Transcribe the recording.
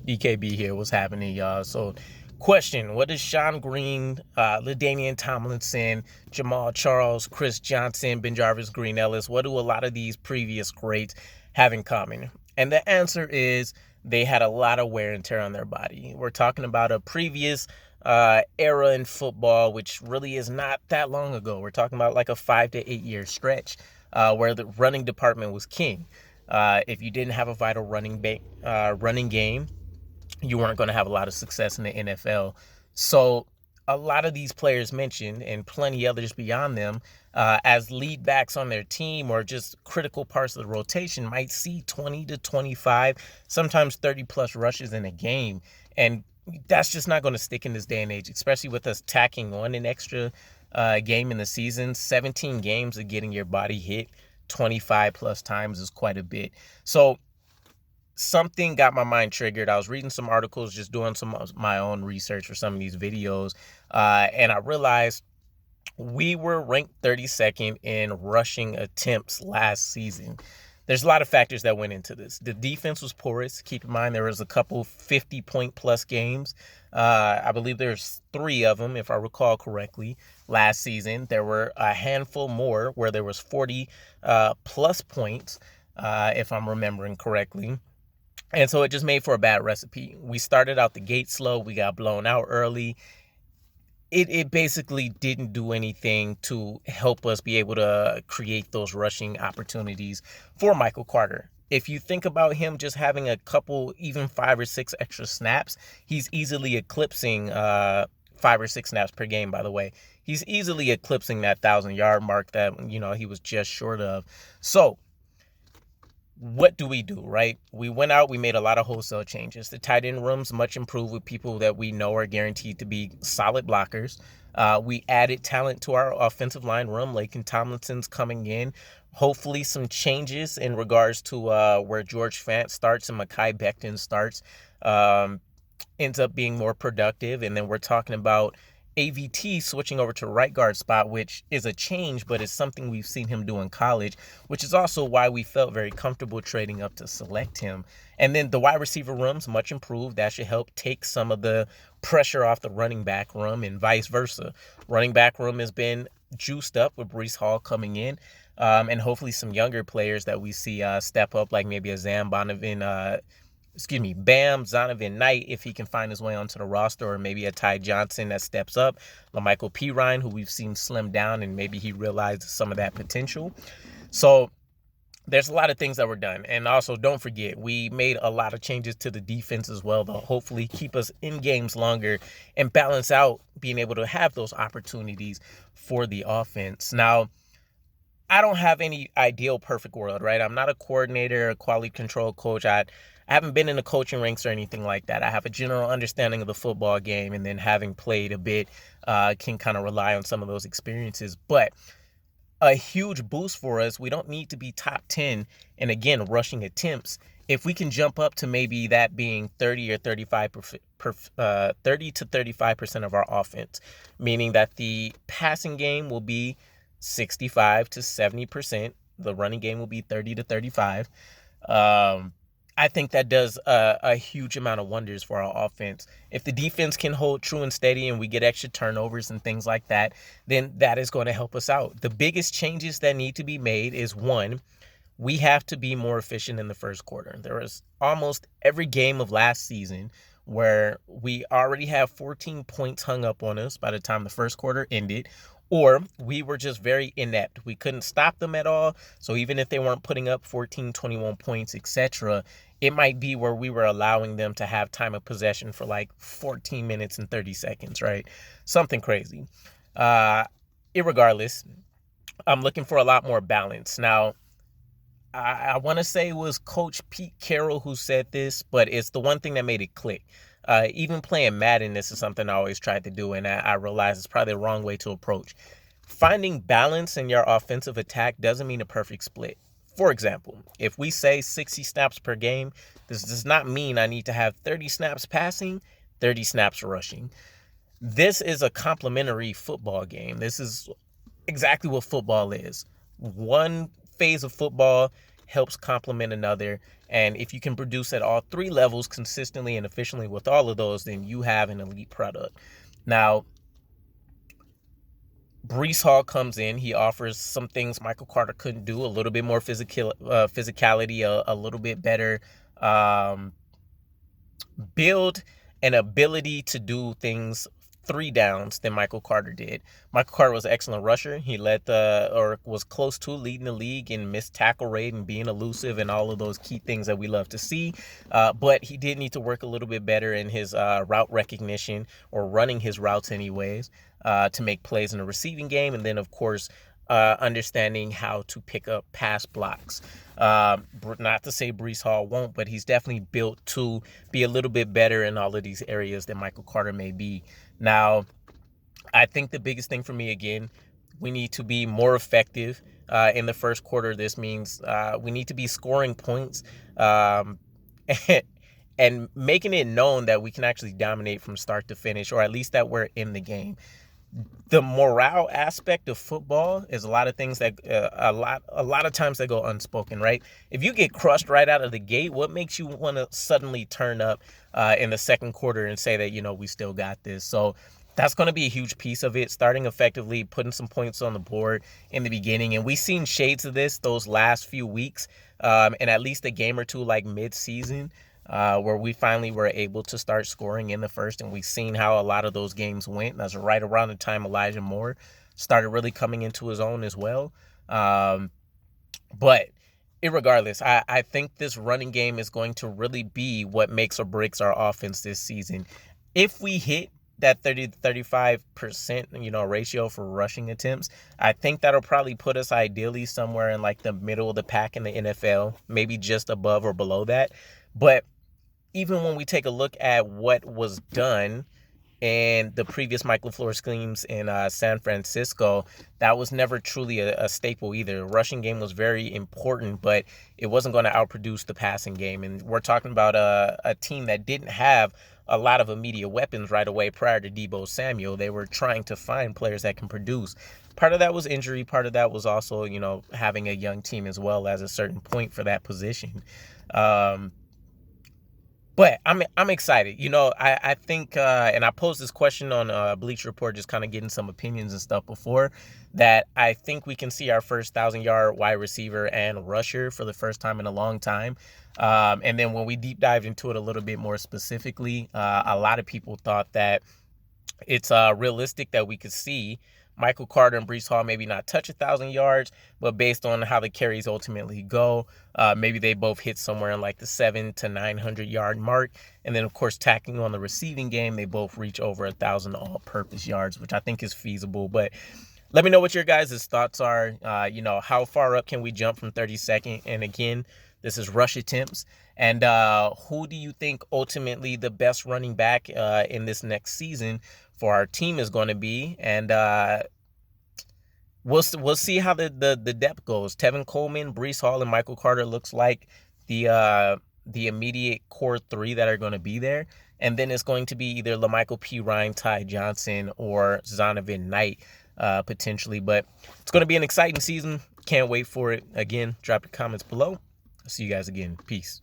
DKB here. What's happening, y'all? So, question: what does Sean Green, LaDainian Tomlinson, Jamal Charles, Chris Johnson, BenJarvus Green-Ellis, what do a lot of these previous greats have in common? And the answer is they had a lot of wear and tear on their body. We're talking about a previous era in football, which really is not that long ago. We're talking about like a 5 to 8 year stretch where the running department was king. If you didn't have a vital running game, you weren't going to have a lot of success in the NFL. So a lot of these players mentioned, and plenty others beyond them, as lead backs on their team or just critical parts of the rotation, might see 20 to 25, sometimes 30 plus rushes in a game. And that's just not going to stick in this day and age, especially with us tacking on an extra game in the season. 17 games of getting your body hit 25 plus times is quite a bit. So something got my mind triggered. I was reading some articles, just doing some of my own research for some of these videos, and I realized we were ranked 32nd in rushing attempts last season. There's a lot of factors that went into this. The defense was porous. Keep in mind there was a couple 50-point plus games. I believe there's 3 of them, if I recall correctly, last season. There were a handful more where there was 40 plus points, if I'm remembering correctly. And so it just made for a bad recipe. We started out the gate slow. We got blown out early. It basically didn't do anything to help us be able to create those rushing opportunities for Michael Carter. If you think about him just having a couple, even 5 or 6 extra snaps, he's easily eclipsing 5 or 6 snaps per game, by the way. He's easily eclipsing that 1,000-yard mark that, he was just short of. So what do we do, right? We went out, we made a lot of wholesale changes. The tight end room's much improved with people that we know are guaranteed to be solid blockers. We added talent to our offensive line room. Laken Tomlinson's coming in. Hopefully some changes in regards to where George Fant starts and Mekhi Becton starts ends up being more productive. And then we're talking about AVT switching over to right guard spot, which is a change, but it's something we've seen him do in college, which is also why we felt very comfortable trading up to select him. And then the wide receiver room's much improved. That should help take some of the pressure off the running back room and vice versa. Running back room has been juiced up with Breece Hall coming in, and hopefully some younger players that we see step up, like maybe a Bam Zonovan Knight, if he can find his way onto the roster, or maybe a Ty Johnson that steps up, LaMichael Pirine, who we've seen slim down, and maybe he realized some of that potential. So there's a lot of things that were done. And also, don't forget, we made a lot of changes to the defense as well, to hopefully keep us in games longer and balance out being able to have those opportunities for the offense. Now, I don't have any ideal perfect world, right? I'm not a coordinator, a quality control coach. I haven't been in the coaching ranks or anything like that. I have a general understanding of the football game, and then having played a bit, can kind of rely on some of those experiences. But a huge boost for us, we don't need to be top 10 and, again, rushing attempts. If we can jump up to maybe that being 30 or 35%, 30 to 35% of our offense, meaning that the passing game will be 65 to 70%. The running game will be 30 to 35. I think that does a huge amount of wonders for our offense. If the defense can hold true and steady and we get extra turnovers and things like that, then that is going to help us out. The biggest changes that need to be made is, one, we have to be more efficient in the first quarter. There was almost every game of last season where we already have 14 points hung up on us by the time the first quarter ended, or we were just very inept. We couldn't stop them at all. So even if they weren't putting up 14, 21 points, etc., it might be where we were allowing them to have time of possession for like 14 minutes and 30 seconds, right? Something crazy. Irregardless, I'm looking for a lot more balance. Now, I want to say it was Coach Pete Carroll who said this, but it's the one thing that made it click. Even playing Madden, this is something I always tried to do, and I realize it's probably the wrong way to approach. Finding balance in your offensive attack doesn't mean a perfect split. For example, if we say 60 snaps per game, this does not mean I need to have 30 snaps passing, 30 snaps rushing. This is a complementary football game. This is exactly what football is. One phase of football helps complement another. And if you can produce at all three levels consistently and efficiently with all of those, then you have an elite product. Now, Breece Hall comes in. He offers some things Michael Carter couldn't do, a little bit more physicality, a little bit better build and ability to do things three downs than Michael Carter did. Michael Carter was an excellent rusher. He was close to leading the league in missed tackle rate and being elusive and all of those key things that we love to see. But he did need to work a little bit better in his route recognition, or running his routes anyways, to make plays in the receiving game. And then, of course, understanding how to pick up pass blocks. Not to say Breece Hall won't, but he's definitely built to be a little bit better in all of these areas than Michael Carter may be. Now, I think the biggest thing for me, again, we need to be more effective in the first quarter. This means we need to be scoring points and making it known that we can actually dominate from start to finish, or at least that we're in the game. The morale aspect of football is a lot of things that a lot of times they go unspoken, right? If you get crushed right out of the gate, what makes you want to suddenly turn up in the second quarter and say that, we still got this? So that's going to be a huge piece of it, starting effectively, putting some points on the board in the beginning. And we've seen shades of this those last few weeks, and at least a game or two like mid-season, where we finally were able to start scoring in the first, and we've seen how a lot of those games went. That's right around the time Elijah Moore started really coming into his own as well. But irregardless, I think this running game is going to really be what makes or breaks our offense this season. If we hit that 30 to 35%, ratio for rushing attempts, I think that'll probably put us ideally somewhere in like the middle of the pack in the NFL, maybe just above or below that. But even when we take a look at what was done in the previous Mike LaFleur schemes in San Francisco, that was never truly a staple either. The rushing game was very important, but it wasn't going to outproduce the passing game. And we're talking about a team that didn't have a lot of immediate weapons right away prior to Deebo Samuel. They were trying to find players that can produce. Part of that was injury. Part of that was also, having a young team as well as a certain point for that position. But I'm excited. I think, and I posed this question on Bleacher Report, just kind of getting some opinions and stuff before, that I think we can see our first 1,000-yard wide receiver and rusher for the first time in a long time. And then when we deep dived into it a little bit more specifically, a lot of people thought that it's realistic that we could see Michael Carter and Breece Hall maybe not touch 1,000 yards, but based on how the carries ultimately go, maybe they both hit somewhere in like the 700 to 900 yard mark. And then, of course, tacking on the receiving game, they both reach over 1,000 all-purpose yards, which I think is feasible. But let me know what your guys' thoughts are. How far up can we jump from 32nd? And again, this is rush attempts. And who do you think ultimately the best running back in this next season for our team is going to be? And we'll see how the depth goes. Tevin Coleman, Breece Hall, and Michael Carter looks like the immediate core three that are going to be there. And then it's going to be either LaMichael P. Ryan, Ty Johnson, or Zonovan Knight potentially. But it's going to be an exciting season. Can't wait for it. Again, drop your comments below. I'll see you guys again. Peace.